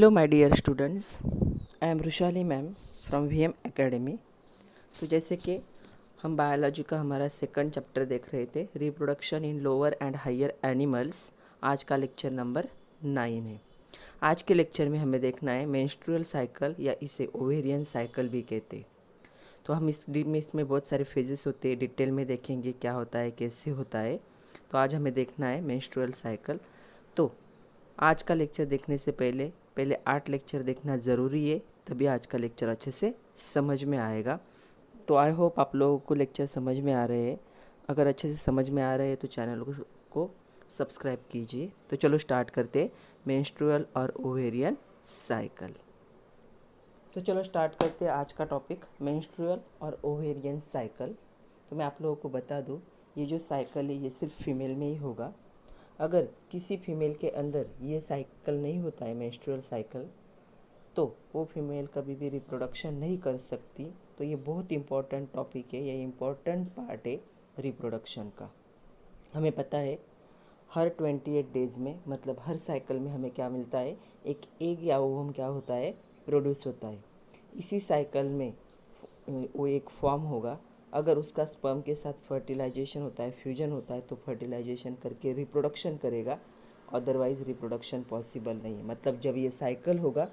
Hello, my dear students. I am Rushali ma'am from VM academy. तो जैसे कि हम बायोलॉजी का हमारा सेकंड चैप्टर देख रहे थे, reproduction in lower and higher animals. आज का लेक्चर नंबर 9 है। आज के लेक्चर में हमें देखना है मेंस्ट्रुअल साइकिल, या इसे ओवेरियन साइकिल भी कहते हैं। तो हम इसमें बहुत सारे फेजेस होते हैं, डिटेल में देखेंगे क्या होता है, कैसे होता है। तो आज हमें देखना है मेंस्ट्रुअल साइकिल। तो आज का लेक्चर देखने से पहले 8 लेक्चर देखना ज़रूरी है, तभी आज का लेक्चर अच्छे से समझ में आएगा। तो आई होप आप लोगों को लेक्चर समझ में आ रहे हैं। अगर अच्छे से समझ में आ रहे हैं तो चैनल को सब्सक्राइब कीजिए। तो चलो स्टार्ट करते हैं मेंस्ट्रुअल और ओवेरियन साइकिल। तो चलो स्टार्ट करते हैं आज का टॉपिक मेंस्ट्रुअल और ओवेरियन साइकिल। तो मैं आप लोगों को बता दूं, ये जो साइकिल है ये सिर्फ फीमेल में ही होगा। अगर किसी फीमेल के अंदर ये साइकिल नहीं होता है, मेंस्ट्रुअल साइकिल, तो वो फीमेल कभी भी रिप्रोडक्शन नहीं कर सकती। तो ये बहुत इंपॉर्टेंट टॉपिक है, ये इंपॉर्टेंट पार्ट है रिप्रोडक्शन का। हमें पता है हर 28 डेज़ में, मतलब हर साइकिल में हमें क्या मिलता है, एक एग या ओवम क्या होता है, प्रोड्यूस होता है। इसी साइकिल में वो एक फॉर्म होगा। अगर उसका स्पर्म के साथ फर्टिलाइजेशन होता है, फ्यूजन होता है, तो फर्टिलाइजेशन करके रिप्रोडक्शन करेगा, अदरवाइज़ रिप्रोडक्शन पॉसिबल नहीं है। मतलब जब ये साइकिल होगा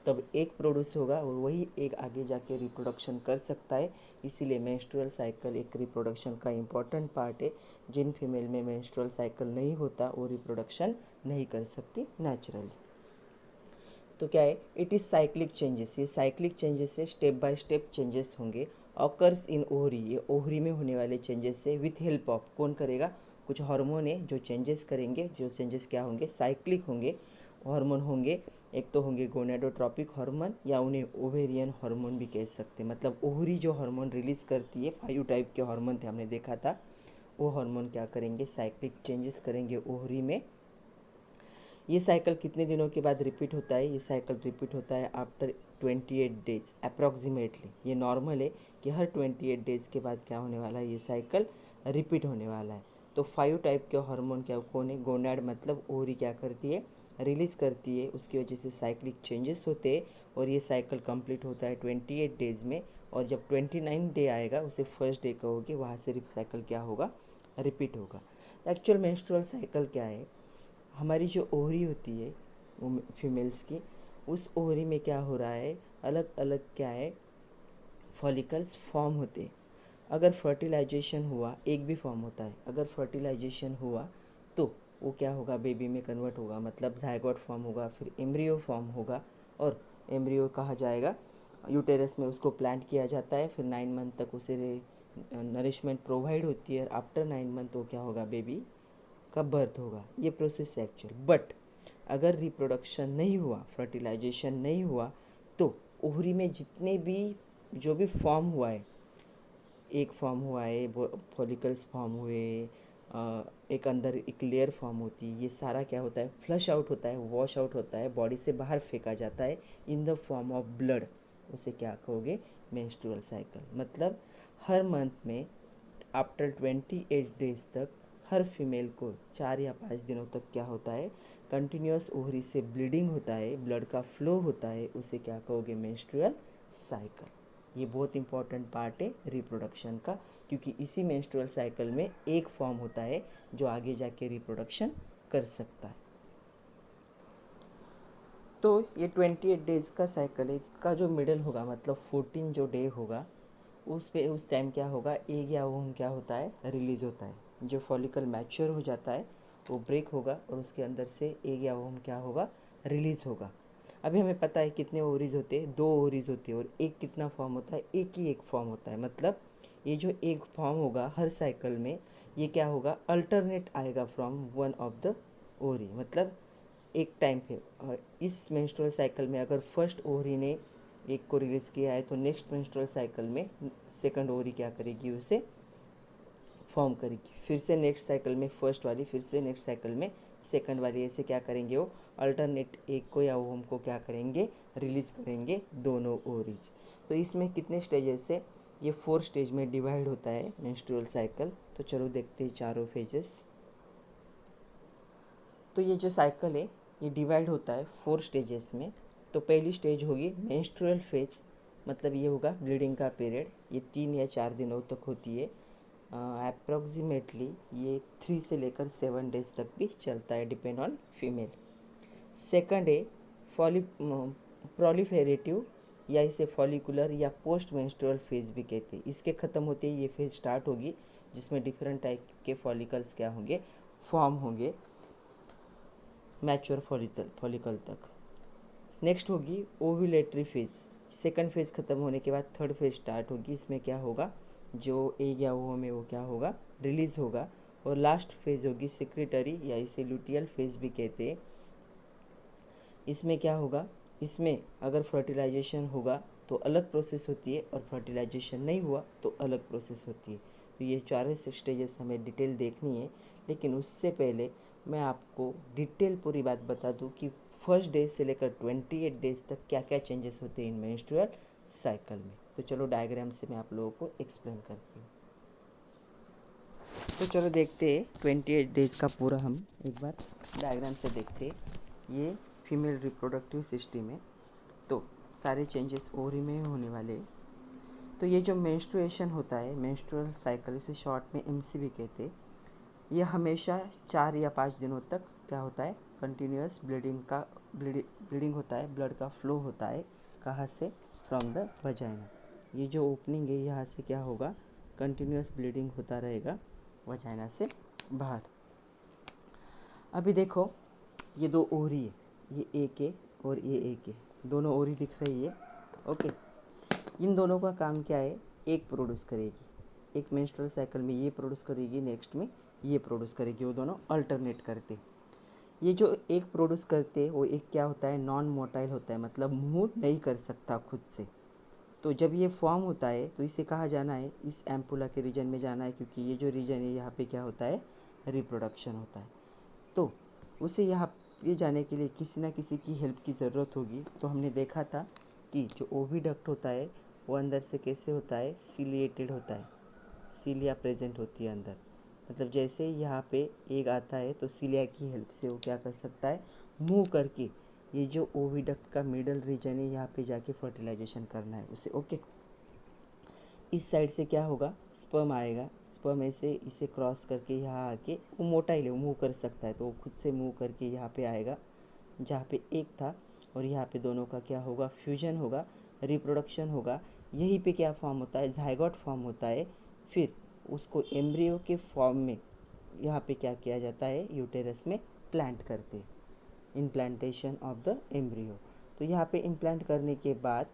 तब एक प्रोड्यूस होगा और वही एक आगे जाके रिप्रोडक्शन कर सकता है। इसीलिए मेंस्ट्रुअल साइकिल एक रिप्रोडक्शन का इम्पॉर्टेंट पार्ट है। जिन फीमेल में मेंस्ट्रुअल साइकिल नहीं होता वो रिप्रोडक्शन नहीं कर सकती नेचुरली। तो क्या है, इट इज़ साइक्लिक चेंजेस। ये साइक्लिक चेंजेस से स्टेप बाय स्टेप चेंजेस होंगे। ऑकर्स इन ओवरी, ये ओवरी में होने वाले चेंजेस से विथ हेल्प ऑफ, कौन करेगा, कुछ हार्मोन है जो चेंजेस करेंगे। जो चेंजेस क्या होंगे, साइक्लिक होंगे, हार्मोन होंगे। एक तो होंगे गोनेडोट्रोपिक हार्मोन, या उन्हें ओवेरियन हार्मोन भी कह सकते हैं। मतलब ओवरी जो हार्मोन रिलीज करती है, 5 टाइप के हार्मोन थे हमने देखा था, वो हार्मोन क्या करेंगे, साइक्लिक चेंजेस करेंगे ओवरी में। ये साइकिल कितने दिनों के बाद रिपीट होता है, ये साइकिल रिपीट होता है आफ्टर 28 डेज अप्रॉक्सीमेटली। ये नॉर्मल है कि हर 28 डेज के बाद क्या होने वाला है, ये साइकिल रिपीट होने वाला है। तो 5 टाइप के हार्मोन क्या कौन है, गोनाड, मतलब ओवरी क्या करती है, रिलीज़ करती है। उसकी वजह से साइक्लिक चेंजेस होते हैं और ये साइकिल कंप्लीट होता है 28 डेज़ में। और जब 29 डे आएगा, उसे फर्स्ट डे कहोगे, वहाँ से साइकिल क्या होगा, रिपीट होगा। एक्चुअल मेंस्ट्रुअल साइकिल क्या है, हमारी जो ओवरी होती है वो फीमेल्स की, उस ओवरी में क्या हो रहा है, अलग अलग क्या है, फॉलिकल्स फॉर्म होते हैं। अगर फर्टिलाइजेशन हुआ, एक भी फॉर्म होता है, अगर फर्टिलाइजेशन हुआ तो वो क्या होगा, बेबी में कन्वर्ट होगा, मतलब जायगोट फॉर्म होगा, फिर एम्ब्रियो फॉर्म होगा, और एम्ब्रियो कहा जाएगा, यूटेरस में उसको प्लांट किया जाता है। फिर 9 मंथ तक उसे नरिशमेंट प्रोवाइड होती है। आफ्टर 9 मंथ वो क्या होगा, बेबी का बर्थ होगा। ये प्रोसेस है एक्चुअल। बट अगर रिप्रोडक्शन नहीं हुआ, फर्टिलाइजेशन नहीं हुआ, तो ओवरी में जितने भी जो भी फॉर्म हुआ है, एक फॉर्म हुआ है, फॉलिकल्स फॉर्म हुए, एक अंदर एक लेयर फॉर्म होती है, ये सारा क्या होता है, फ्लश आउट होता है, वॉश आउट होता है, बॉडी से बाहर फेंका जाता है in the form of blood. उसे क्या कहोगे, मेंस्ट्रुअल साइकिल। मतलब हर मंथ में आफ्टर 28 डेज तक हर फीमेल को 4 या 5 दिनों तक क्या होता है, कंटिन्यूस ओवरी से ब्लीडिंग होता है, ब्लड का फ्लो होता है, उसे क्या कहोगे, मेंस्ट्रुअल साइकिल। ये बहुत इंपॉर्टेंट पार्ट है रिप्रोडक्शन का, क्योंकि इसी मेंस्ट्रुअल साइकिल में एक फॉर्म होता है जो आगे जाके रिप्रोडक्शन कर सकता है। तो ये 28 डेज़ का साइकिल है। इसका जो मिडल होगा, मतलब 14 जो डे होगा, उस टाइम क्या होगा, एग या ओवम क्या होता है, रिलीज़ होता है। जो फॉलिकल मैच्योर हो जाता है वो ब्रेक होगा और उसके अंदर से एग या ओवम क्या होगा, रिलीज़ होगा। अभी हमें पता है कितने ओवरीज होते हैं, 2 ओवरीज होती है, और एक कितना फॉर्म होता है, एक ही एक फॉर्म होता है। मतलब ये जो एक फॉर्म होगा हर साइकिल में, ये क्या होगा, अल्टरनेट आएगा from one of the ovary. मतलब एक टाइम पे इस मेंस्ट्रुअल साइकिल में अगर फर्स्ट ओवरी ने एक को रिलीज़ किया है, तो नेक्स्ट मेंस्ट्रुअल साइकिल में सेकंड ओवरी क्या करेगी, उसे फॉर्म करेगी। फिर से नेक्स्ट साइकिल में फर्स्ट वाली, फिर से नेक्स्ट साइकिल में सेकंड वाली, ऐसे क्या करेंगे, वो अल्टरनेट एक को या ओवम को क्या करेंगे, रिलीज़ करेंगे, दोनों ओवरीज। तो इसमें कितने स्टेजेस है, ये 4 स्टेज में डिवाइड होता है मेंस्ट्रुअल साइकिल। तो चलो देखते हैं चारों फेजेस। तो ये जो साइकिल है ये डिवाइड होता है 4 स्टेजेस में। तो पहली स्टेज होगी मेंस्ट्रुअल फेज, मतलब ये होगा ब्लीडिंग का पीरियड, ये 3 या 4 दिनों तक होती है। अप्रॉक्सीमेटली ये 3 से लेकर 7 डेज तक भी चलता है, डिपेंड ऑन फीमेल। सेकंड है प्रोलिफेरेटिव, या इसे फॉलिकुलर या पोस्ट मेंस्ट्रुअल फेज भी कहते हैं। इसके ख़त्म होते ही ये फेज स्टार्ट होगी, जिसमें डिफरेंट टाइप के फॉलिकल्स क्या होंगे, फॉर्म होंगे मैच्योर फॉलिकल तक। नेक्स्ट होगी ओव्यूलेटरी फेज। सेकंड फेज ख़त्म होने के बाद थर्ड फेज स्टार्ट होगी। इसमें क्या होगा, जो एग या ओवम में वो क्या होगा, रिलीज होगा। और लास्ट फेज होगी सेक्रेटरी, या इसे लुटियल फेज भी कहते हैं। इसमें क्या होगा, इसमें अगर फर्टिलाइजेशन होगा तो अलग प्रोसेस होती है, और फर्टिलाइजेशन नहीं हुआ तो अलग प्रोसेस होती है। तो ये चारों स्टेजेस हमें डिटेल देखनी है, लेकिन उससे पहले मैं आपको डिटेल पूरी बात बता दूं कि फर्स्ट डे से लेकर 28 डेज तक क्या क्या चेंजेस होते हैं इन मेंस्ट्रुअल साइकिल में। तो चलो डायग्राम से मैं आप लोगों को एक्सप्लेन करती हूँ। तो चलो देखते हैं 28 डेज का पूरा हम एक बार डायग्राम से देखते हैं। ये फीमेल रिप्रोडक्टिव सिस्टम है, तो सारे चेंजेस ओवरी में होने वाले। तो ये जो मेंस्ट्रुएशन होता है, मेंस्ट्रुअल साइकिल, इसे शॉर्ट में एमसी भी कहते हैं। ये हमेशा 4 या 5 दिनों तक क्या होता है, कंटिन्यूस ब्लीडिंग होता है, ब्लड का फ्लो होता है। कहाँ से, फ्रॉम द वजाइना। ये जो ओपनिंग है यहाँ से क्या होगा, कंटिन्यूस ब्लीडिंग होता रहेगा वजाइना से बाहर। अभी देखो, ये 2 ओरी है, ये एक है और ये एक है, दोनों ओरी दिख रही है। ओके, इन दोनों का काम क्या है, एक प्रोड्यूस करेगी, एक मेंस्ट्रुअल साइकिल में ये प्रोड्यूस करेगी, नेक्स्ट में ये प्रोड्यूस करेगी, वो दोनों अल्टरनेट करते। ये जो एक प्रोड्यूस करते वो एक क्या होता है, नॉन मोटाइल होता है, मतलब मूव नहीं कर सकता खुद से। तो जब ये फॉर्म होता है तो इसे कहाँ जाना है, इस एम्पुला के रीजन में जाना है, क्योंकि ये जो रीजन है यहाँ पे क्या होता है, रिप्रोडक्शन होता है। तो उसे यहाँ पे जाने के लिए किसी ना किसी की हेल्प की ज़रूरत होगी। तो हमने देखा था कि जो ओविडक्ट होता है वो अंदर से कैसे होता है, सिलिएटेड होता है, सीलिया प्रेजेंट होती है अंदर। मतलब जैसे यहाँ पे एग आता है तो सीलिया की हेल्प से वो क्या कर सकता है, मूव करके ये जो ओविडक्ट का मिडल रीजन है यहाँ पे जाके फर्टिलाइजेशन करना है उसे। ओके, इस साइड से क्या होगा, स्पर्म आएगा, स्पर्म ऐसे इसे क्रॉस करके यहाँ आके, वो मोटाइल है, वो मूव कर सकता है, तो वो खुद से मूव करके यहाँ पे आएगा जहाँ पे एक था, और यहाँ पे दोनों का क्या होगा, फ्यूजन होगा, रिप्रोडक्शन होगा। यहीं पे क्या फॉर्म होता है, जाइगोट फॉर्म होता है। फिर उसको एम्ब्रियो के फॉर्म में यहाँ पे क्या किया जाता है, यूटेरस में प्लांट करते हैं, इम्प्लांटेशन ऑफ द एम्ब्रियो। तो यहाँ पे इम्प्लांट करने के बाद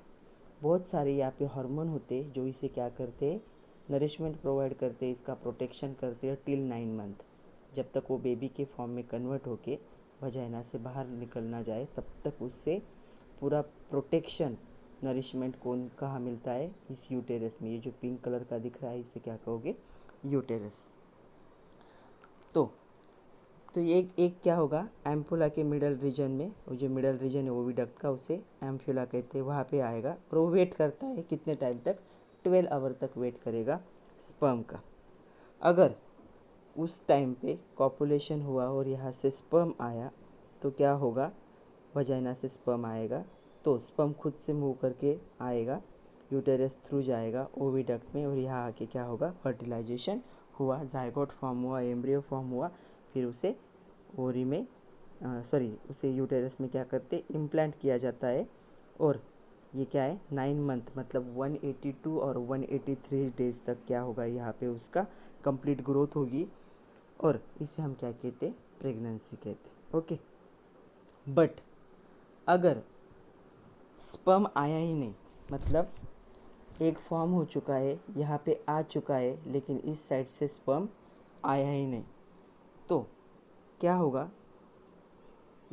बहुत सारे यहाँ पे हार्मोन होते हैं जो इसे क्या करते हैं, नरिशमेंट प्रोवाइड करते हैं, इसका प्रोटेक्शन करते हैं टिल 9 मंथ। जब तक वो बेबी के फॉर्म में कन्वर्ट होके वजाइना से बाहर निकल ना जाए, तब तक उससे पूरा प्रोटेक्शन, नरिशमेंट कौन कहाँ मिलता है, इस यूटेरस में। ये जो पिंक कलर का दिख रहा है इसे क्या कहोगे, यूटेरस। तो ये एक क्या होगा, एम्पुला के मिडल रीजन में, वो जो मिडल रीजन है ओविडक्ट का, उसे एम्पुला कहते हैं, वहाँ पे आएगा। और वो वेट करता है कितने टाइम तक, 12 आवर तक वेट करेगा स्पर्म का। अगर उस टाइम पे कॉपुलेशन हुआ और यहाँ से स्पर्म आया तो क्या होगा, वजाइना से स्पर्म आएगा, तो स्पर्म खुद से मूव करके आएगा, यूटेरस थ्रू जाएगा ओविडक्ट में, और यहाँ आके क्या होगा, फर्टिलाइजेशन हुआ, जाइगोट फॉर्म हुआ, एम्ब्रियो फॉर्म हुआ, फिर उसे ओरी में उसे यूटेरस में क्या करते, इम्प्लांट किया जाता है। और ये क्या है, 9 मंथ, मतलब 182 और 183 डेज तक क्या होगा, यहाँ पे उसका कंप्लीट ग्रोथ होगी, और इसे हम क्या कहते, प्रेगनेंसी कहते। ओके, बट अगर स्पर्म आया ही नहीं, मतलब एक फॉर्म हो चुका है, यहाँ पे आ चुका है, लेकिन इस साइड से स्पर्म आया ही नहीं, तो क्या होगा,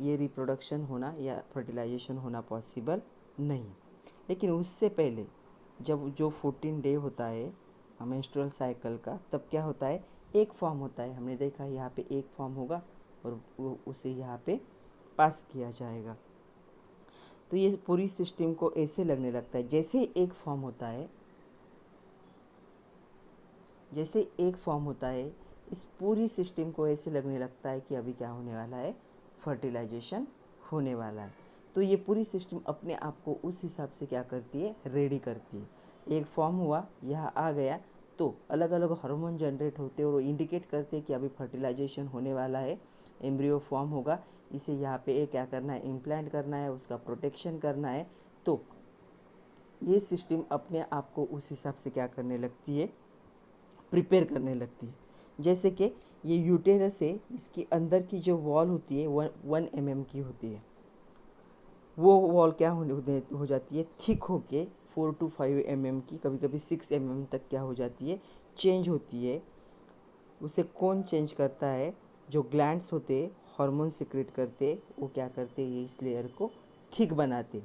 ये रिप्रोडक्शन होना या फर्टिलाइजेशन होना पॉसिबल नहीं। लेकिन उससे पहले जब जो 14 डे होता है मेंस्ट्रुअल साइकिल का, तब क्या होता है, एक फॉर्म होता है। हमने देखा यहाँ पे एक फॉर्म होगा और वो उसे यहाँ पे पास किया जाएगा। तो ये पूरी सिस्टम को ऐसे लगने लगता है जैसे एक फॉर्म होता है, जैसे एक फॉर्म होता है, इस पूरी सिस्टम को ऐसे लगने लगता है कि अभी क्या होने वाला है, फर्टिलाइजेशन होने वाला है। तो ये पूरी सिस्टम अपने आप को उस हिसाब से क्या करती है, रेडी करती है। एक फॉर्म हुआ, यहाँ आ गया, तो अलग अलग हार्मोन जनरेट होते हैं और वो इंडिकेट करते हैं कि अभी फर्टिलाइजेशन होने वाला है, एम्ब्रियो फॉर्म होगा, इसे यहाँ पे क्या करना है, इम्प्लांट करना है, उसका प्रोटेक्शन करना है। तो ये सिस्टम अपने आप को उस हिसाब से क्या करने लगती है, प्रिपेयर करने लगती है। जैसे कि ये यूटेरस है, इसकी अंदर की जो वॉल होती है 1 mm की होती है, वो वॉल क्या हो जाती है, थिक होके 4 to 5 mm की, कभी कभी 6 mm तक क्या हो जाती है, चेंज होती है। उसे कौन चेंज करता है, जो ग्लैंड्स होते हैं, हार्मोन सिक्रेट करते, वो क्या करते हैं, ये इस लेयर को थिक बनाते।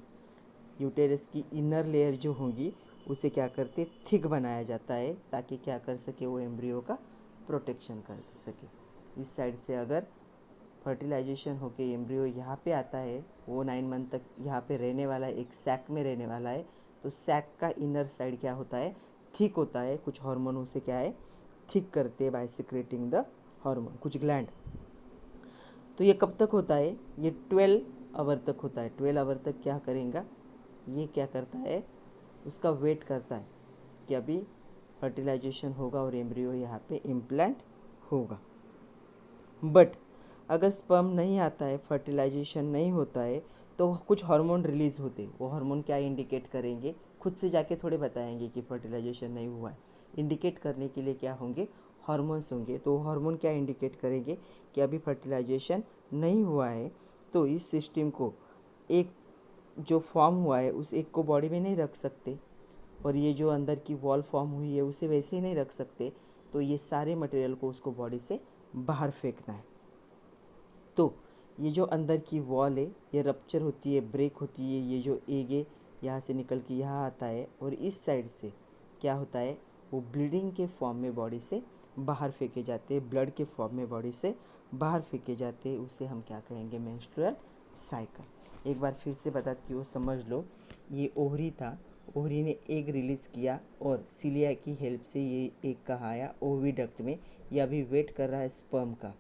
यूटेरस की इनर लेयर जो होगी उसे क्या करते, थिक बनाया जाता है, ताकि क्या कर सके, वो एम्ब्रियो का प्रोटेक्शन कर सके। इस साइड से अगर फर्टिलाइजेशन होके एम्ब्रियो यहाँ पे आता है, वो 9 मंथ तक यहाँ पे रहने वाला है, एक सैक में रहने वाला है। तो सैक का इनर साइड क्या होता है, थिक होता है, कुछ हार्मोन उसे क्या है, थिक करते हैं बाय सिक्रेटिंग द हार्मोन, कुछ ग्लैंड। तो ये कब तक होता है, ये 12 आवर तक होता है। 12 आवर तक क्या करेगा, ये क्या करता है, उसका वेट करता है कि अभी फर्टिलाइजेशन होगा और एम्ब्रियो यहाँ पे इम्प्लांट होगा। बट अगर स्पर्म नहीं आता है, फर्टिलाइजेशन नहीं होता है, तो कुछ हार्मोन रिलीज़ होते हैं। वो हार्मोन क्या इंडिकेट करेंगे, खुद से जाके थोड़े बताएंगे कि फर्टिलाइजेशन नहीं हुआ है। इंडिकेट करने के लिए क्या होंगे, हार्मोन्स होंगे। तो हार्मोन क्या इंडिकेट करेंगे कि अभी फर्टिलाइजेशन नहीं हुआ है। तो इस सिस्टम को, एक जो फॉर्म हुआ है उस एक को बॉडी में नहीं रख सकते, और ये जो अंदर की वॉल फॉर्म हुई है उसे वैसे ही नहीं रख सकते। तो ये सारे मटेरियल को उसको बॉडी से बाहर फेंकना है। तो ये जो अंदर की वॉल है, ये रप्चर होती है, ब्रेक होती है। ये जो एग है यहाँ से निकल के यहाँ आता है, और इस साइड से क्या होता है, वो ब्लीडिंग के फॉर्म में बॉडी से बाहर फेंके जाते हैं, ब्लड के फॉर्म में बॉडी से बाहर फेंके जाते हैं। उसे हम क्या कहेंगे, मेंस्ट्रुअल साइकिल। एक बार फिर से बताती हूँ, समझ लो। ये ओवरी था, ओवरी ने एग रिलीज़ किया और सिलिया की हेल्प से ये एग कहाँ आया, ओविडक्ट में। ये अभी वेट कर रहा है स्पर्म का।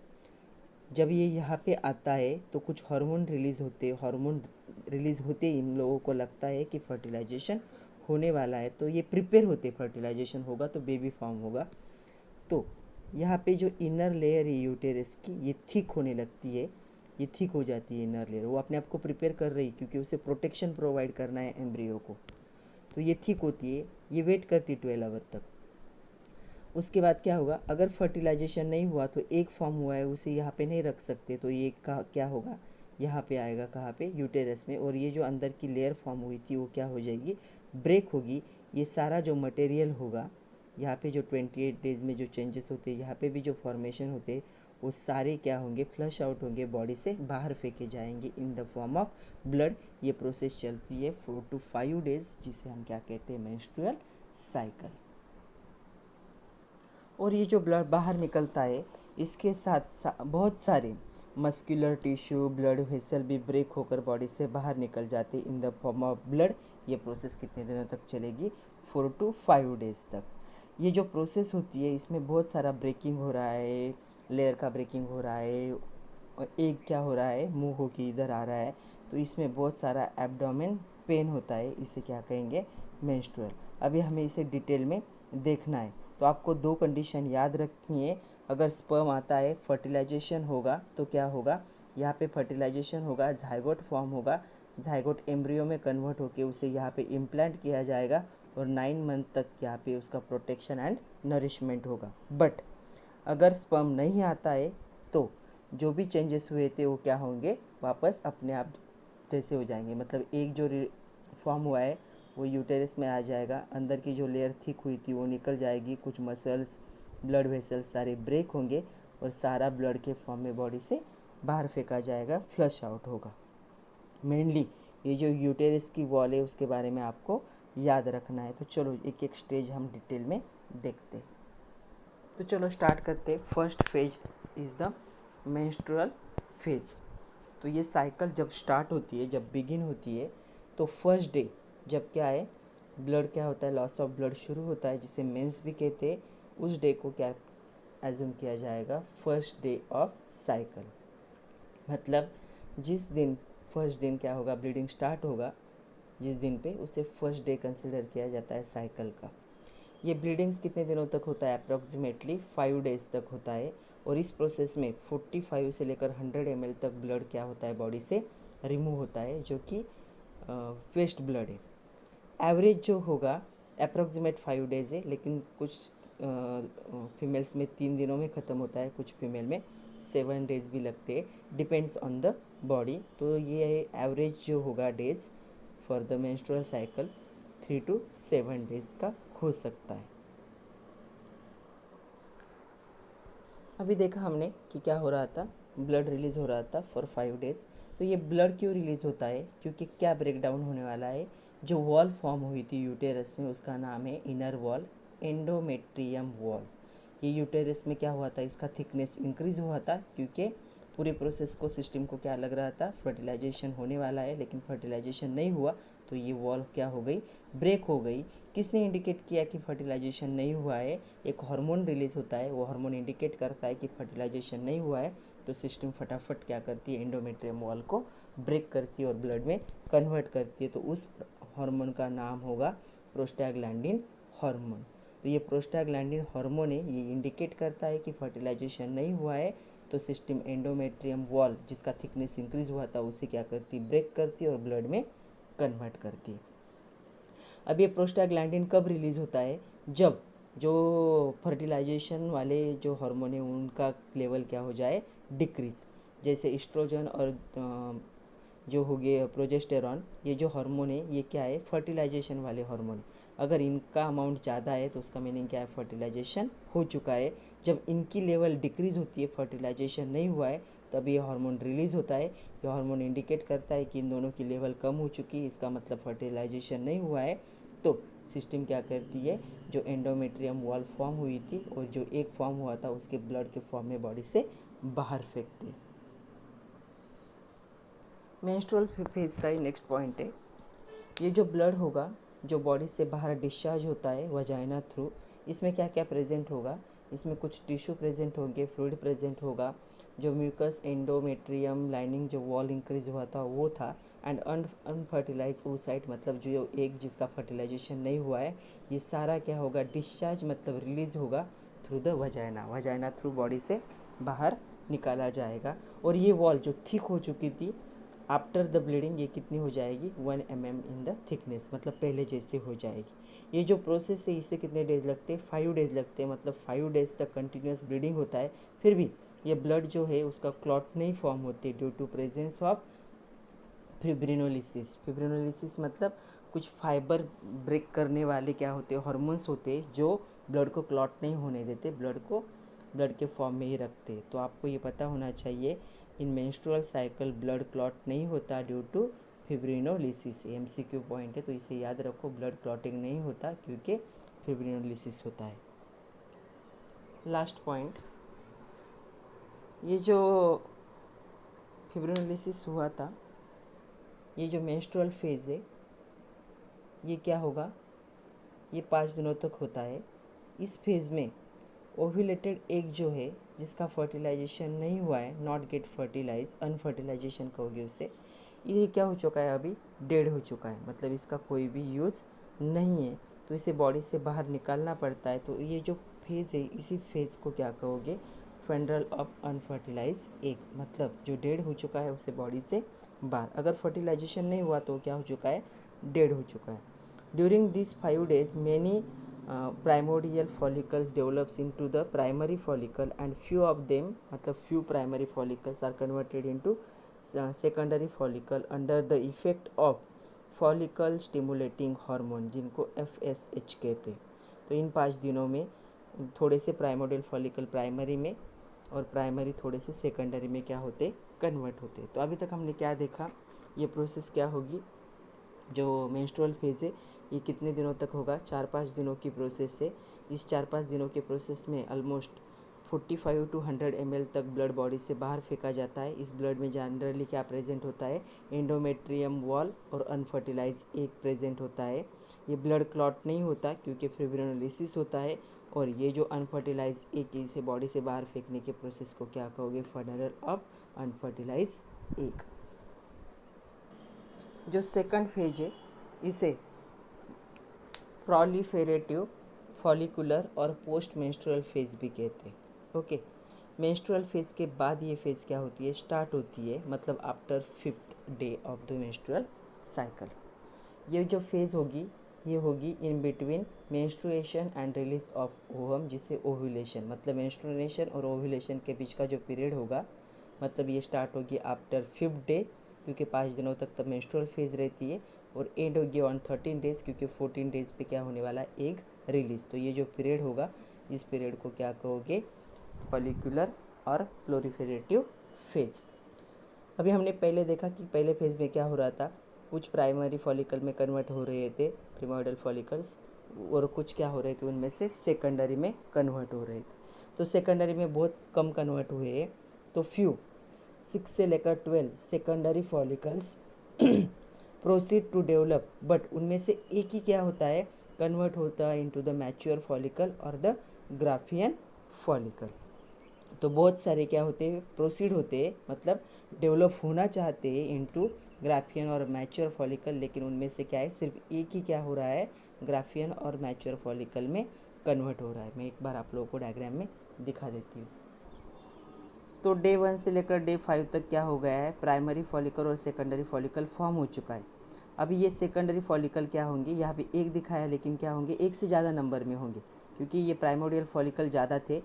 जब ये यहाँ पे आता है तो कुछ हार्मोन रिलीज़ होते, हार्मोन रिलीज़ होते इन लोगों को लगता है कि फर्टिलाइजेशन होने वाला है, तो ये प्रिपेयर होते, फर्टिलाइजेशन होगा तो बेबी फॉर्म होगा। तो यहाँ पे जो इनर लेयर है यूटेरस की, ये थिक होने लगती है, ये थिक हो जाती है इनर लेयर। वो अपने आप को प्रिपेयर कर रही है क्योंकि उसे प्रोटेक्शन प्रोवाइड करना है एम्ब्रियो को। तो ये थिक होती है, ये वेट करती है 12 आवर तक। उसके बाद क्या होगा, अगर फर्टिलाइजेशन नहीं हुआ तो एक फॉर्म हुआ है, उसे यहाँ पे नहीं रख सकते, तो ये का क्या होगा, यहाँ पे आएगा, कहाँ पे, यूटेरस में। और ये जो अंदर की लेयर फॉर्म हुई थी वो क्या हो जाएगी, ब्रेक होगी। ये सारा जो मटेरियल होगा, यहाँ पे जो 28 डेज़ में जो चेंजेस होते हैं, यहाँ पे भी जो फॉर्मेशन होते हैं, वो सारे क्या होंगे, फ्लश आउट होंगे, बॉडी से बाहर फेंके जाएंगे in the form of blood. ये प्रोसेस चलती है 4 to 5 डेज़, जिसे हम क्या कहते हैं, मेंस्ट्रुअल साइकिल। और ये जो ब्लड बाहर निकलता है, इसके साथ बहुत सारे मस्कुलर टिश्यू, ब्लड वेसल भी ब्रेक होकर बॉडी से बाहर निकल जाते in the form of blood. ये प्रोसेस कितने दिनों तक चलेगी, 4 to 5 डेज़ तक। ये जो प्रोसेस होती है, इसमें बहुत सारा ब्रेकिंग हो रहा है, लेयर का ब्रेकिंग हो रहा है, एक क्या हो रहा है, मुंह होके इधर आ रहा है। तो इसमें बहुत सारा एब्डोमेन पेन होता है, इसे क्या कहेंगे, मेंस्ट्रुअल। अभी हमें इसे डिटेल में देखना है। तो आपको 2 कंडीशन याद रखनी है। अगर स्पर्म आता है, फर्टिलाइजेशन होगा, तो क्या होगा, यहाँ पे फर्टिलाइजेशन होगा, जाइगोट फॉर्म होगा, जाइगोट एम्ब्रियो में कन्वर्ट होके उसे यहाँ पे इम्प्लांट किया जाएगा, और 9 मंथ तक यहाँ पे उसका प्रोटेक्शन एंड नरिशमेंट होगा। बट अगर स्पर्म नहीं आता है, तो जो भी चेंजेस हुए थे वो क्या होंगे, वापस अपने आप जैसे हो जाएंगे। मतलब एक जो फॉर्म हुआ है वो यूटेरस में आ जाएगा, अंदर की जो लेयर थिक हुई थी वो निकल जाएगी, कुछ मसल्स, ब्लड वेसल्स सारे ब्रेक होंगे, और सारा ब्लड के फॉर्म में बॉडी से बाहर फेंका जाएगा, फ्लश आउट होगा। मेनली ये जो यूटेरस की वॉल है उसके बारे में आपको याद रखना है। तो चलो एक एक स्टेज हम डिटेल में देखते हैं। तो चलो स्टार्ट करते हैं। First phase is the menstrual phase. तो ये साइकिल जब स्टार्ट होती है, जब बिगिन होती है, तो फर्स्ट डे जब क्या है, ब्लड क्या होता है, लॉस ऑफ ब्लड शुरू होता है, जिसे मेंस भी कहते हैं। उस डे को क्या एज्यूम किया जाएगा, फर्स्ट डे ऑफ साइकिल। मतलब जिस दिन फर्स्ट दिन क्या होगा, ब्लीडिंग स्टार्ट होगा जिस दिन पे, उसे फर्स्ट डे कंसिडर किया जाता है साइकिल का। ये ब्लीडिंग्स कितने दिनों तक होता है, अप्रॉक्सीमेटली 5 डेज तक होता है। और इस प्रोसेस में 45 से लेकर 100 ml तक ब्लड क्या होता है, बॉडी से रिमूव होता है, जो कि वेस्ट ब्लड है। एवरेज जो होगा अप्रॉक्सीमेट 5 डेज है, लेकिन कुछ फीमेल्स में 3 दिनों में ख़त्म होता है, कुछ फीमेल में 7 डेज भी लगते हैं, डिपेंड्स ऑन द बॉडी। तो ये एवरेज जो होगा days for the menstrual cycle 3 to 7 days का हो सकता है। अभी देखा हमने कि क्या हो रहा था, ब्लड रिलीज़ हो रहा था फॉर 5 डेज। तो ये ब्लड क्यों रिलीज़ होता है, क्योंकि क्या ब्रेकडाउन होने वाला है, जो वॉल फॉर्म हुई थी यूटेरस में उसका नाम है इनर वॉल, एंडोमेट्रियम वॉल। ये यूटेरस में क्या हुआ था, इसका थिकनेस इंक्रीज हुआ था, क्योंकि पूरे प्रोसेस को, सिस्टम को क्या लग रहा था, फर्टिलाइजेशन होने वाला है, लेकिन फर्टिलाइजेशन नहीं हुआ, तो ये वॉल क्या हो गई, ब्रेक हो गई। किसने इंडिकेट किया कि फर्टिलाइजेशन नहीं हुआ है, एक हार्मोन रिलीज होता है, वो हार्मोन इंडिकेट करता है कि फर्टिलाइजेशन नहीं हुआ है, तो सिस्टम फटाफट क्या करती है, एंडोमेट्रियम वॉल को ब्रेक करती है और ब्लड में कन्वर्ट करती है। तो उस हार्मोन का नाम होगा प्रोस्टाग्लैंडिन हार्मोन। तो ये प्रोस्टाग्लैंडिन हार्मोन है, ये इंडिकेट करता है कि फर्टिलाइजेशन नहीं हुआ है, तो सिस्टम एंडोमेट्रियम वॉल जिसका थिकनेस इंक्रीज हुआ था उसे क्या करती, ब्रेक करती और ब्लड में कन्वर्ट करती। अब ये प्रोस्टाग्लैंडिन कब रिलीज़ होता है, जब जो फर्टिलाइजेशन वाले जो हार्मोन है उनका लेवल क्या हो जाए, डिक्रीज। जैसे एस्ट्रोजन और जो हो गए प्रोजेस्टेरॉन, ये जो हार्मोन है ये क्या है, फर्टिलाइजेशन वाले हार्मोन। अगर इनका अमाउंट ज़्यादा है तो उसका मीनिंग क्या है, फर्टिलाइजेशन हो चुका है। जब इनकी लेवल डिक्रीज़ होती है, फर्टिलाइजेशन नहीं हुआ है, तब ये हार्मोन रिलीज़ होता है। ये हार्मोन इंडिकेट करता है कि इन दोनों की लेवल कम हो चुकी है, इसका मतलब फर्टिलाइजेशन नहीं हुआ है। तो सिस्टम क्या करती है, जो एंडोमेट्रियम वॉल फॉर्म हुई थी और जो एक फॉर्म हुआ था उसके ब्लड के फॉर्म में बॉडी से बाहर फेंकती है। मेंस्ट्रुअल फेज का ही नेक्स्ट पॉइंट है, ये जो ब्लड होगा जो बॉडी से बाहर डिस्चार्ज होता है वजाइना थ्रू, इसमें क्या क्या प्रेजेंट होगा, इसमें कुछ टिश्यू प्रेजेंट होंगे, फ्लूइड प्रेजेंट होगा, जो म्यूकस एंडोमेट्रियम लाइनिंग जो वॉल इंक्रीज हुआ था वो था, एंड अनफर्टिलाइज oocyte मतलब जो एक जिसका फर्टिलाइजेशन नहीं हुआ है, ये सारा क्या होगा, डिस्चार्ज मतलब रिलीज होगा through the vagina, vagina through body से बाहर निकाला जाएगा। और ये वॉल जो थिक हो चुकी थी आफ्टर द ब्लीडिंग, ये कितनी हो जाएगी, 1 mm इन द थिकनेस, मतलब पहले जैसे हो जाएगी। ये जो प्रोसेस है इससे कितने डेज लगते हैं, 5 डेज लगते हैं, मतलब 5 डेज तक कंटिन्यूस ब्लीडिंग होता है, फिर भी ये ब्लड जो है उसका क्लॉट नहीं फॉर्म होती ड्यू टू प्रेजेंस ऑफ फिब्रिनोलिसिस। फिब्रिनोलिसिस मतलब कुछ फाइबर ब्रेक करने वाले क्या होते हैं, हार्मोन्स होते हैं जो ब्लड को क्लॉट नहीं होने देते, ब्लड को ब्लड के फॉर्म में ही रखते हैं। तो आपको ये पता होना चाहिए, इन मेंस्ट्रुअल साइकिल ब्लड क्लॉट नहीं होता ड्यू टू फिब्रिनोलिसिस। MCQ पॉइंट है, तो इसे याद रखो, ब्लड क्लॉटिंग नहीं होता क्योंकि फिब्रिनोलिसिस होता है। लास्ट पॉइंट, ये जो फिब्रिनोलिसिस हुआ था, ये जो मेंस्ट्रुअल फेज़ है ये क्या होगा, ये 5 दिनों तक होता है। इस फेज़ में ओव्यूलेटेड एग जो है जिसका फर्टिलाइजेशन नहीं हुआ है, नॉट गेट फर्टिलाइज, अनफर्टिलाइजेशन कहोगे उसे, ये क्या हो चुका है, अभी डेड हो चुका है, मतलब इसका कोई भी यूज़ नहीं है, तो इसे बॉडी से बाहर निकालना पड़ता है। तो ये जो फेज़ है इसी फेज़ को क्या कहोगे, फेंड्रल ऑफ अनफर्टिलाइज एग, मतलब जो डेड हो चुका है उसे बॉडी से बाहर, अगर फर्टिलाइजेशन नहीं हुआ तो क्या हो चुका है, डेड हो चुका है। During this 5 days many primordial follicles develops into the primary follicle and few of them, मतलब few primary follicles are converted into secondary follicle under the effect of follicle stimulating hormone, जिनको FSH कहते हैं। तो इन 5 दिनों में थोड़े से primordial follicle primary में और प्राइमरी थोड़े से सेकेंडरी में क्या होते, कन्वर्ट होते। तो अभी तक हमने क्या देखा, ये प्रोसेस क्या होगी, जो मेंस्ट्रुअल फेज़ है ये कितने दिनों तक होगा, 4-5 दिनों की प्रोसेस है। इस 4-5 दिनों के प्रोसेस में ऑलमोस्ट 45 to 100 ml तक ब्लड बॉडी से बाहर फेंका जाता है। इस ब्लड में जनरली क्या प्रेजेंट होता है, एंडोमेट्रियम वॉल और अनफर्टिलाइज एग प्रेजेंट होता है। ये ब्लड क्लॉट नहीं होता क्योंकि फिब्रिनोलिसिस होता है, और ये जो अनफर्टिलाइज एग इसे बॉडी से बाहर फेंकने के प्रोसेस को क्या कहोगे, फनरल ऑफ अनफर्टिलाइज एग। जो सेकंड फेज है इसे प्रोलिफेरेटिव फॉलिकुलर और पोस्ट मेंस्ट्रुअल फेज भी कहते हैं। ओके, मेंस्ट्रुअल फेज के बाद ये फेज क्या होती है, स्टार्ट होती है, मतलब after 5th day of the menstrual cycle. ये जो फेज होगी ये होगी in between menstruation and release of ovum, जिसे ओव्यूलेशन, मतलब मेंस्ट्रुएशन और ओव्यूलेशन के बीच का जो पीरियड होगा, मतलब ये स्टार्ट होगी आफ्टर 5th डे, क्योंकि 5 दिनों तक तब मेंस्ट्रुअल फेज रहती है, और एंड होगी ऑन 13 डेज, क्योंकि 14 डेज पे क्या होने वाला है, एग रिलीज। तो ये जो पीरियड होगा इस पीरियड को क्या कहोगे, फॉलिकुलर और प्लोरिफेरेटिव फेज। अभी हमने पहले देखा कि पहले फेज में क्या हो रहा था, कुछ प्राइमरी फॉलिकल में कन्वर्ट हो रहे थे प्रिमोइडल फॉलिकल्स, और कुछ क्या हो रहे थे उनमें से सेकेंडरी में कन्वर्ट हो रहे थे। तो सेकेंडरी में बहुत कम कन्वर्ट हुए हैं, तो फ्यू 6 से लेकर 12 secondary follicles proceed to develop, but उनमें से एक ही क्या होता है, कन्वर्ट होता है इनटू द मैच्योर फॉलिकल और द ग्राफियन फॉलिकल। तो बहुत सारे क्या होते हैं, प्रोसीड होते हैं, मतलब डेवलप होना चाहते हैं इनटू ग्राफियन और मैच्योर फॉलिकल, लेकिन उनमें से क्या है, सिर्फ एक ही क्या हो रहा है, ग्राफियन और मैच्योर फॉलिकल में कन्वर्ट हो रहा है। मैं एक बार आप लोगों को डायग्राम में दिखा देती हूँ। तो डे 1 से लेकर डे 5 तक क्या हो गया है, प्राइमरी फॉलिकल और सेकेंडरी फॉलिकल फॉर्म हो चुका है। अभी ये सेकेंडरी फॉलिकल क्या होंगे, यहाँ पे एक दिखाया, लेकिन क्या होंगे, एक से ज़्यादा नंबर में होंगे, क्योंकि ये प्राइमोडियल फॉलिकल ज़्यादा थे,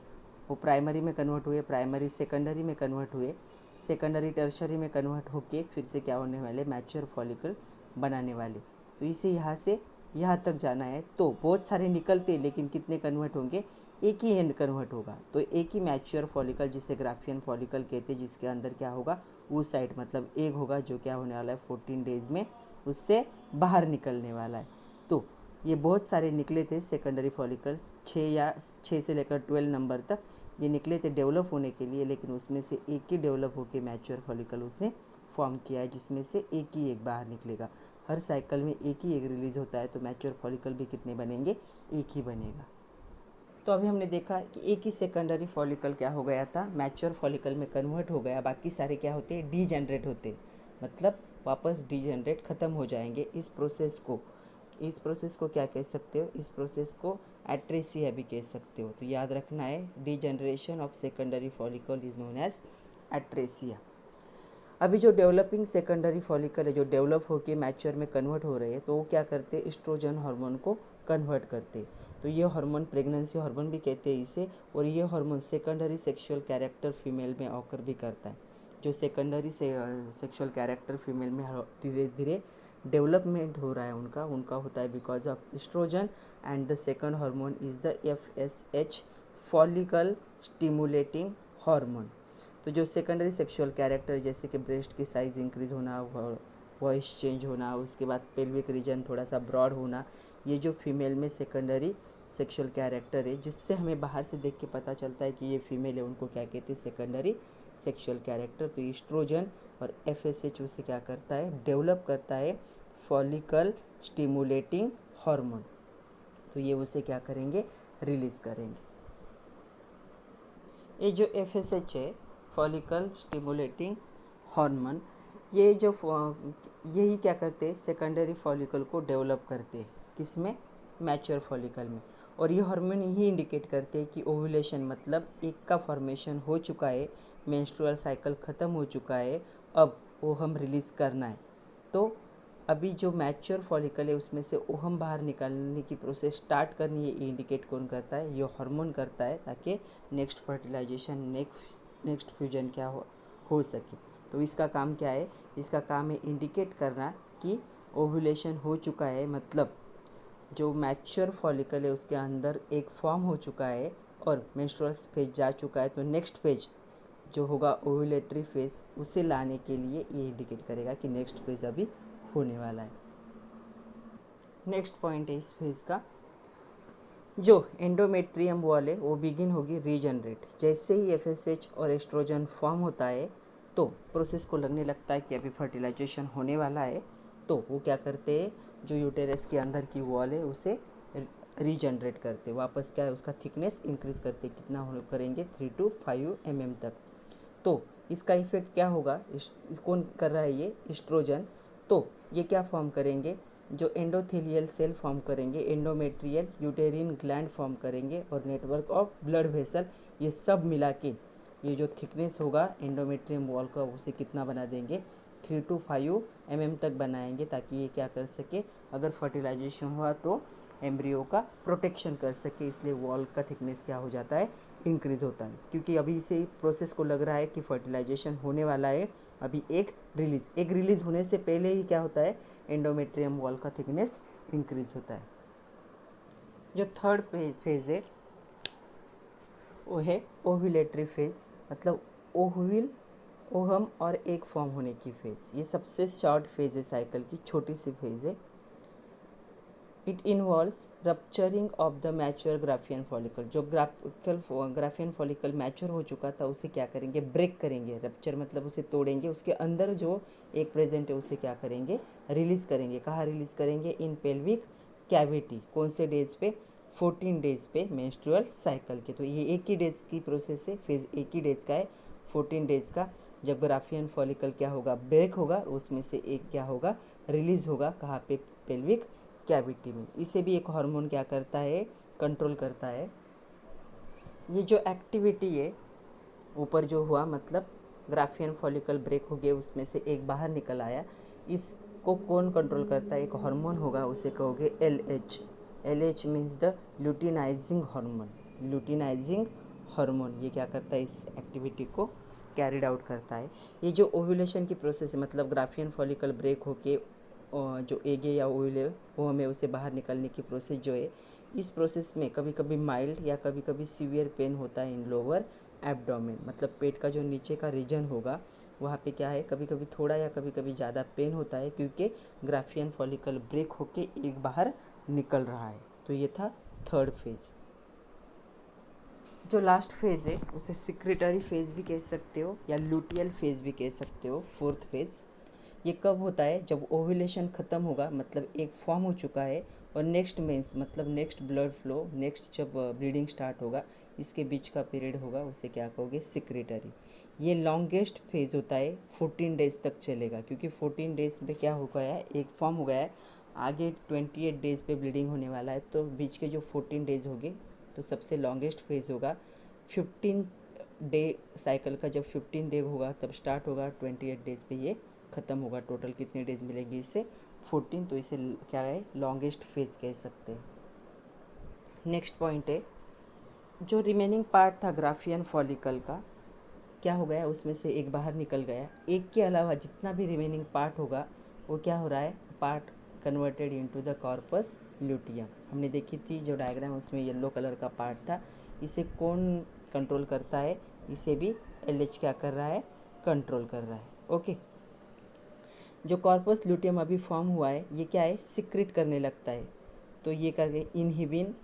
वो प्राइमरी में कन्वर्ट हुए, प्राइमरी सेकेंडरी में कन्वर्ट हुए, सेकेंडरी टर्शरी में कन्वर्ट होके फिर से क्या होने वाले, मैच्योर फॉलिकल बनाने वाले। तो इसे यहाँ से यहाँ तक जाना है, तो बहुत सारे निकलते, लेकिन कितने कन्वर्ट होंगे, एक ही एंड कन्वर्ट होगा। तो एक ही मैच्योर फॉलिकल, जिसे ग्राफियन फॉलिकल कहते हैं, जिसके अंदर क्या होगा, वो साइड मतलब एग होगा, जो क्या होने वाला है 14 डेज में उससे बाहर निकलने वाला है। तो ये बहुत सारे निकले थे सेकेंडरी फॉलिकल्स, 6 से लेकर 12 नंबर तक ये निकले थे डेवलप होने के लिए, लेकिन उसमें से एक ही डेवलप होकर मैच्योर फॉलिकल उसने फॉर्म किया है, जिसमें से एक ही एक बाहर निकलेगा। हर साइकिल में एक ही एग रिलीज होता है, तो मैच्योर फॉलिकल भी कितने बनेंगे, एक ही बनेगा। तो अभी हमने देखा कि एक ही सेकेंडरी फॉलिकल क्या हो गया था, मैच्योर फॉलिकल में कन्वर्ट हो गया, बाकी सारे क्या होते हैं, डीजेनरेट होते, मतलब वापस डीजेनरेट ख़त्म हो जाएंगे। इस प्रोसेस को क्या कह सकते हो, इस प्रोसेस को एट्रेसिया भी कह सकते हो। तो याद रखना है, degeneration of secondary follicle is known as atresia. अभी जो डेवलपिंग सेकेंडरी फॉलिकल है, जो डेवलप होके मैच्योर में कन्वर्ट हो रहे हैं, तो वो क्या करते हैं, एस्ट्रोजन हार्मोन को कन्वर्ट करते हैं। तो ये हार्मोन प्रेगनेंसी हार्मोन भी कहते हैं इसे, और ये hormone secondary sexual character female में ऑकर भी करता है। जो सेकेंडरी सेक्सुअल कैरेक्टर फीमेल में धीरे धीरे डेवलपमेंट हो रहा है उनका होता है because of oestrogen, and the second hormone is the FSH follicle stimulating hormone. तो जो सेकेंडरी सेक्सुअल कैरेक्टर, जैसे कि ब्रेस्ट की साइज़ इंक्रीज़ होना, वॉइस चेंज होना, उसके बाद पेल्विक रीजन थोड़ा सा ब्रॉड होना, ये जो फीमेल में सेकेंडरी सेक्सुअल कैरेक्टर है, जिससे हमें बाहर से देख के पता चलता है कि ये फीमेल है, उनको क्या कहते हैं, सेकेंडरी सेक्सुअल कैरेक्टर। तो एस्ट्रोजन और FSH उसे क्या करता है, डेवलप करता है फॉलिकल स्टिमुलेटिंग हार्मोन। तो ये उसे क्या करेंगे, रिलीज़ करेंगे। ये जो FSH है, फॉलिकल स्टिमुलेटिंग हार्मोन, यही क्या करते हैं, सेकेंडरी फॉलिकल को डेवलप करते हैं, किसमें, मैच्योर फॉलिकल में। और ये हार्मोन ही इंडिकेट करते हैं कि ओव्यूलेशन, मतलब एक का फॉर्मेशन हो चुका है, मेंस्ट्रुअल साइकिल ख़त्म हो चुका है, अब ओहम रिलीज़ करना है। तो अभी जो मैच्योर फॉलिकल है उसमें से ओहम बाहर निकालने की प्रोसेस स्टार्ट करनी है, ये इंडिकेट कौन करता है, ये हार्मोन करता है, ताकि नेक्स्ट फर्टिलाइजेशन, नेक्स्ट फ्यूजन क्या हो सके। तो इसका काम क्या है, इसका काम है इंडिकेट करना कि ओव्यूलेशन हो चुका है, मतलब जो मैच्योर फॉलिकल है उसके अंदर एक फॉर्म हो चुका है और मेंस्ट्रुअल फेज जा चुका है। तो नेक्स्ट फेज जो होगा ओव्यूलेटरी फेज, उसे लाने के लिए ये इंडिकेट करेगा कि नेक्स्ट फेज अभी होने वाला है। नेक्स्ट पॉइंट है इस फेज का, जो एंडोमेट्रियम वॉल है वो बिगिन होगी रीजनरेट। जैसे ही FSH और एस्ट्रोजन फॉर्म होता है, तो प्रोसेस को लगने लगता है कि अभी फर्टिलाइजेशन होने वाला है, तो वो क्या करते हैं, जो यूटेरस के अंदर की वॉल है उसे रीजनरेट करते, वापस क्या है, उसका थिकनेस इंक्रीज करते, कितना करेंगे, 3 to 5 mm तक। तो इसका इफेक्ट क्या होगा, कौन कर रहा है, ये एस्ट्रोजन। तो ये क्या फॉर्म करेंगे, जो एंडोथेलियल सेल फॉर्म करेंगे, एंडोमेट्रियल यूटेरिन ग्लैंड फॉर्म करेंगे और नेटवर्क ऑफ ब्लड वेसल, ये सब मिला के ये जो थिकनेस होगा एंडोमेट्रियम वॉल का उसे कितना बना देंगे, 3 to 5 mm तक बनाएंगे, ताकि ये क्या कर सके, अगर फर्टिलाइजेशन हुआ तो एम्ब्रियो का प्रोटेक्शन कर सके। इसलिए वॉल का थिकनेस क्या हो जाता है, इंक्रीज होता है। क्योंकि अभी इसे प्रोसेस को लग रहा है कि फर्टिलाइजेशन होने वाला है, अभी एग रिलीज होने से पहले ही क्या होता है, एंडोमेट्रियम वॉल का थिकनेस इंक्रीज होता है। जो थर्ड फेज है वो है ओव्यूलेटरी फेज, मतलब ओहम और एग फॉर्म होने की फेज। ये सबसे शॉर्ट फेज है साइकिल की, छोटी सी फेज है। It involves rupturing of the mature Graafian follicle. जो ग्राफियन फॉलिकल मैच्योर हो चुका था उसे क्या करेंगे, ब्रेक करेंगे। रप्चर मतलब उसे तोड़ेंगे, उसके अंदर जो एक प्रेजेंट है उसे क्या करेंगे, रिलीज करेंगे। कहाँ रिलीज करेंगे, इन पेल्विक कैविटी। कौन से डेज पे, 14 डेज पे मेंस्ट्रुअल साइकिल के। तो ये एक ही डेज की प्रोसेस है, फेज एक ही डेज का है, 14 डेज का। जब ग्राफियन फॉलिकल क्या होगा, ब्रेक होगा, उसमें से एक क्या होगा, रिलीज होगा। कहाँ पे, पेल्विक कैविटी में। इसे भी एक हार्मोन क्या करता है, कंट्रोल करता है। ये जो एक्टिविटी है ऊपर जो हुआ, मतलब ग्राफियन फॉलिकल ब्रेक हो गया, उसमें से एक बाहर निकल आया, इसको कौन कंट्रोल करता है, एक हार्मोन होगा, उसे कहोगे LH। LH means the luteinizing hormone. Luteinizing hormone ये क्या करता है, इस एक्टिविटी को कैरिड आउट करता है। ये जो ओव्यूलेशन की प्रोसेस है, मतलब ग्राफियन फॉलिकल ब्रेक होके जो एग है या ओव्यूल है वो हमें उसे बाहर निकालने की प्रोसेस जो है, इस प्रोसेस में कभी कभी माइल्ड या कभी कभी सीवियर पेन होता है इन लोअर एब्डोमेन। मतलब पेट का जो नीचे का रीजन होगा वहाँ पे क्या है, कभी कभी थोड़ा या कभी कभी ज़्यादा पेन होता है, क्योंकि ग्राफियन फॉलिकल ब्रेक होके एक बाहर निकल रहा है। तो ये था थर्ड फेज। जो लास्ट फेज है उसे सिक्रेटरी फेज भी कह सकते हो या लुटियल फेज भी कह सकते हो, फोर्थ फेज। ये कब होता है, जब ओव्यूलेशन ख़त्म होगा, मतलब एक फॉर्म हो चुका है, और नेक्स्ट मेंस मतलब नेक्स्ट ब्लड फ्लो, नेक्स्ट जब ब्लीडिंग स्टार्ट होगा, इसके बीच का पीरियड होगा, उसे क्या कहोगे, सिक्रेटरी। ये लॉन्गेस्ट फेज होता है, 14 डेज तक चलेगा, क्योंकि 14 डेज पे क्या हो गया है, एक फॉर्म हो गया है, आगे 28 डेज पे ब्लीडिंग होने वाला है, तो बीच के जो 14 डेज होंगे तो सबसे लॉन्गेस्ट फेज होगा। 15 डे साइकिल का जब 15 डे होगा तब स्टार्ट होगा, 28 डेज पे ये ख़त्म होगा। टोटल कितने डेज मिलेंगे इससे, 14। तो इसे क्या है, लॉन्गेस्ट फेज कह सकते हैं। नेक्स्ट पॉइंट है, जो रिमेनिंग पार्ट था ग्राफियन फॉलिकल का, क्या हो गया, उसमें से एक बाहर निकल गया। एक के अलावा जितना भी रिमेनिंग पार्ट होगा वो क्या हो रहा है, part converted into the corpus luteum. हमने देखी थी जो डायग्राम, उसमें येलो कलर का पार्ट था। इसे कौन कंट्रोल करता है, इसे भी LH क्या कर रहा है, कंट्रोल कर रहा है। ओके। जो कॉर्पस ल्यूटियम अभी फॉर्म हुआ है ये क्या है, सिक्रेट करने लगता है। तो ये करके इनहिबिन,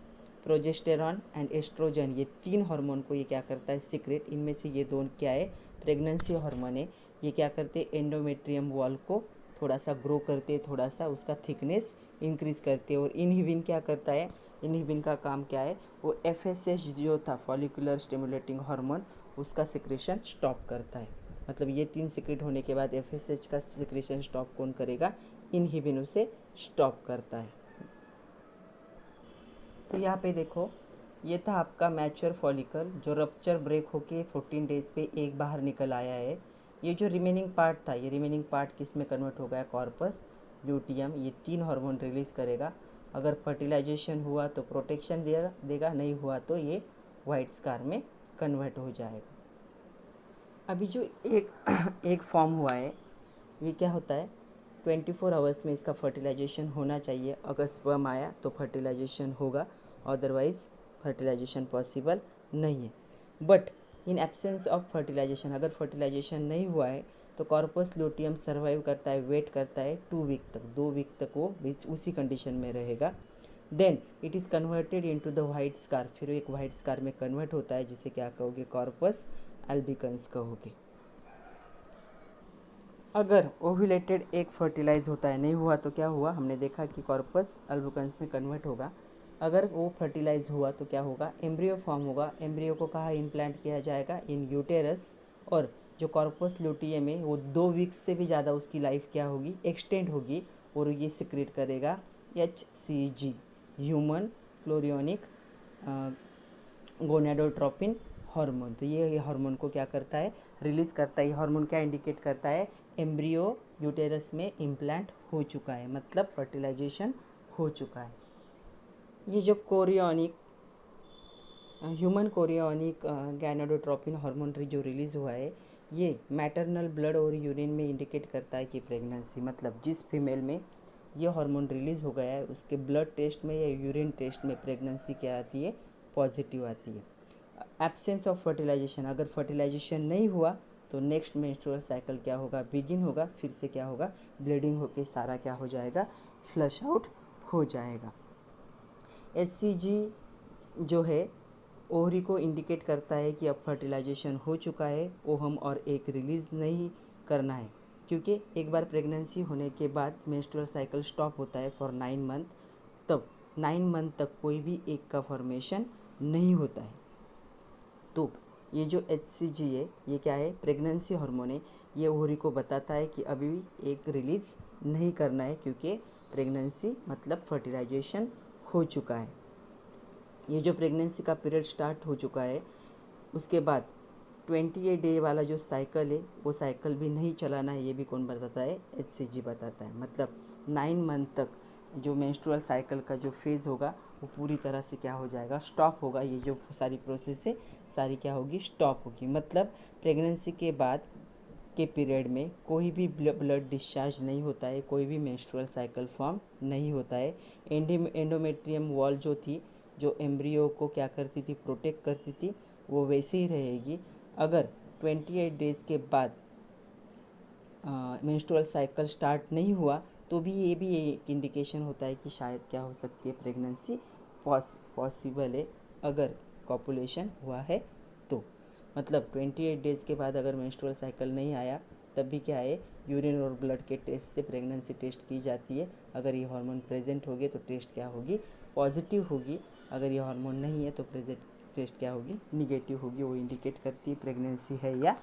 प्रोजेस्टेरॉन एंड एस्ट्रोजन, ये 3 हार्मोन को ये क्या करता है, सिक्रेट। इनमें से ये दोनों क्या है, प्रेगनेंसी हार्मोन है। ये क्या करते हैं, एंडोमेट्रियम वॉल को थोड़ा सा ग्रो करते, थोड़ा सा उसका थिकनेस इंक्रीज करते। और इनहिबिन क्या करता है, इनहिबिन का काम क्या है, वो FSH जो था, फॉलिकुलर स्टिमुलेटिंग हार्मोन, उसका सिक्रेशन स्टॉप करता है। मतलब ये 3 सिक्रेट होने के बाद FSH का सिक्रेशन स्टॉप कौन करेगा, इनहिबिन उसे स्टॉप करता है। तो यहाँ पे देखो, ये था आपका मैच्योर फॉलिकल जो रप्चर ब्रेक होके 14 डेज पे एक बाहर निकल आया है। ये जो रिमेनिंग पार्ट था, ये रिमेनिंग पार्ट किस में कन्वर्ट हो गया, कॉर्पस ल्यूटियम। ये 3 हार्मोन रिलीज़ करेगा। अगर फर्टिलाइजेशन हुआ तो प्रोटेक्शन देगा, नहीं हुआ तो ये वाइट स्कार में कन्वर्ट हो जाएगा। अभी जो एक फॉर्म हुआ है, ये क्या होता है, 24 आवर्स में इसका फर्टिलाइजेशन होना चाहिए। अगर स्पर्म आया तो फर्टिलाइजेशन होगा, अदरवाइज फर्टिलाइजेशन पॉसिबल नहीं है। But in absence of fertilization, अगर फर्टिलाइजेशन नहीं हुआ है तो कॉर्पस ल्यूटियम सर्वाइव करता है, वेट करता है 2 वीक तक, 2 वीक तक वो उसी कंडीशन में रहेगा। Then it is converted into the white scar, फिर एक वाइट स्कार में कन्वर्ट होता है, जिसे क्या कहोगे, कॉर्पस अल्बिकन्स कहोगे। अगर ओव्यूलेटेड एग फर्टिलाइज होता है, नहीं हुआ तो क्या हुआ, हमने देखा कि कॉर्पस अल्बिकन्स में कन्वर्ट होगा। अगर वो फर्टिलाइज हुआ तो क्या होगा, एम्ब्रियो फॉर्म होगा। एम्ब्रियो को कहाँ इम्प्लांट किया जाएगा, इन यूटेरस। और जो कॉर्पस ल्यूटियम है वो 2 वीक्स से भी ज़्यादा उसकी लाइफ क्या होगी, एक्सटेंड होगी, और ये सिक्रेट करेगा HCG, ह्यूमन क्लोरियोनिक गोनाडोट्रोपिन हार्मोन। तो ये हार्मोन को क्या करता है, रिलीज़ करता है। ये हार्मोन क्या इंडिकेट करता है, एम्ब्रियो यूटेरस में इम्प्लांट हो चुका है, मतलब फर्टिलाइजेशन हो चुका है। ये जो कोरियोनिक ह्यूमन कोरियोनिक गैनाडोट्रोपिन हार्मोन जो रिलीज़ हुआ है, ये मैटरनल ब्लड और यूरिन में इंडिकेट करता है कि प्रेगनेंसी, मतलब जिस फीमेल में ये हार्मोन रिलीज़ हो गया है उसके ब्लड टेस्ट में या यूरिन टेस्ट में प्रेगनेंसी क्या आती है, पॉजिटिव आती है। एब्सेंस ऑफ फर्टिलाइजेशन, अगर फर्टिलाइजेशन नहीं हुआ तो नेक्स्ट मेंस्ट्रुअल साइकिल क्या होगा, बिगिन होगा, फिर से क्या होगा, ब्लीडिंग होके सारा क्या हो जाएगा, फ्लश आउट हो जाएगा। HCG जो है ओवरी को इंडिकेट करता है कि अब फर्टिलाइजेशन हो चुका है, ओहम और एक रिलीज़ नहीं करना है, क्योंकि एक बार प्रेगनेंसी होने के बाद मेंस्ट्रुअल साइकिल स्टॉप होता है फॉर 9 मंथ। तब 9 मंथ तक कोई भी एक का फॉर्मेशन नहीं होता है। तो ये जो HCG है ये क्या है, प्रेगनेंसी हार्मोन है। ये ओवरी को बताता है कि अभी एक रिलीज़ नहीं करना है, क्योंकि प्रेगनेंसी मतलब फर्टिलाइजेशन हो चुका है। ये जो प्रेगनेंसी का पीरियड स्टार्ट हो चुका है, उसके बाद 28 डे वाला जो साइकिल है वो साइकिल भी नहीं चलाना है। ये भी कौन बताता है, HCG बताता है। मतलब 9 मंथ तक जो मेंस्ट्रुअल साइकिल का जो फेज़ होगा वो पूरी तरह से क्या हो जाएगा, स्टॉप होगा। ये जो सारी प्रोसेस है सारी क्या होगी, स्टॉप होगी। मतलब प्रेगनेंसी के बाद के पीरियड में कोई भी ब्लड डिस्चार्ज नहीं होता है, कोई भी मेंस्ट्रुअल साइकिल फॉर्म नहीं होता है। एंडोमेट्रियम वॉल जो थी, जो एम्ब्रियो को क्या करती थी, प्रोटेक्ट करती थी, वो वैसे ही रहेगी। अगर 28 डेज़ के बाद मेंस्ट्रुअल साइकिल स्टार्ट नहीं हुआ तो भी ये भी एक इंडिकेशन होता है कि शायद क्या हो सकती है, प्रेगनेंसी पॉसिबल है अगर कॉपुलेशन हुआ है तो। मतलब 28 डेज़ के बाद अगर मेंस्ट्रुअल साइकिल नहीं आया तब भी क्या है, यूरिन और ब्लड के टेस्ट से प्रेगनेंसी टेस्ट की जाती है। अगर ये हार्मोन प्रेजेंट होगी तो टेस्ट क्या होगी, पॉजिटिव होगी। अगर ये हार्मोन नहीं है तो प्रेजेंट टेस्ट क्या होगी, निगेटिव होगी। वो इंडिकेट करती है प्रेगनेंसी है या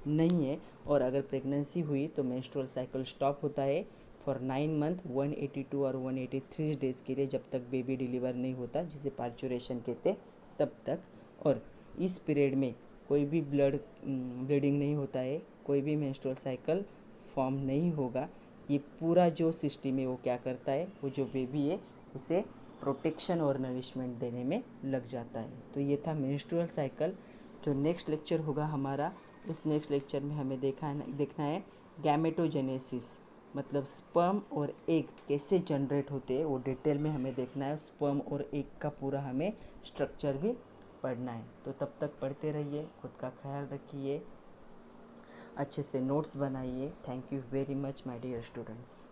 नहीं है। और अगर प्रेगनेंसी हुई तो मेंस्ट्रुअल साइकिल स्टॉप होता है फॉर 9 मंथ 182 और 183 डेज़ के लिए, जब तक बेबी डिलीवर नहीं होता, जिसे पार्चुरेशन कहते, तब तक। और इस पीरियड में कोई भी ब्लीडिंग नहीं होता है, कोई भी मेंस्ट्रुअल साइकिल फॉर्म नहीं होगा। ये पूरा जो सिस्टम है वो क्या करता है, वो जो बेबी है उसे प्रोटेक्शन और नरिशमेंट देने में लग जाता है। तो ये था मेंस्ट्रुअल साइकिल। जो नेक्स्ट लेक्चर होगा हमारा, उस नेक्स्ट लेक्चर में हमें देखना है गैमेटोजेनेसिस, मतलब स्पर्म और एग कैसे जनरेट होते हैं, वो डिटेल में हमें देखना है। स्पर्म और एग का पूरा हमें स्ट्रक्चर भी पढ़ना है। तो तब तक पढ़ते रहिए, खुद का ख्याल रखिए, अच्छे से नोट्स बनाइए। Thank you very much my dear students.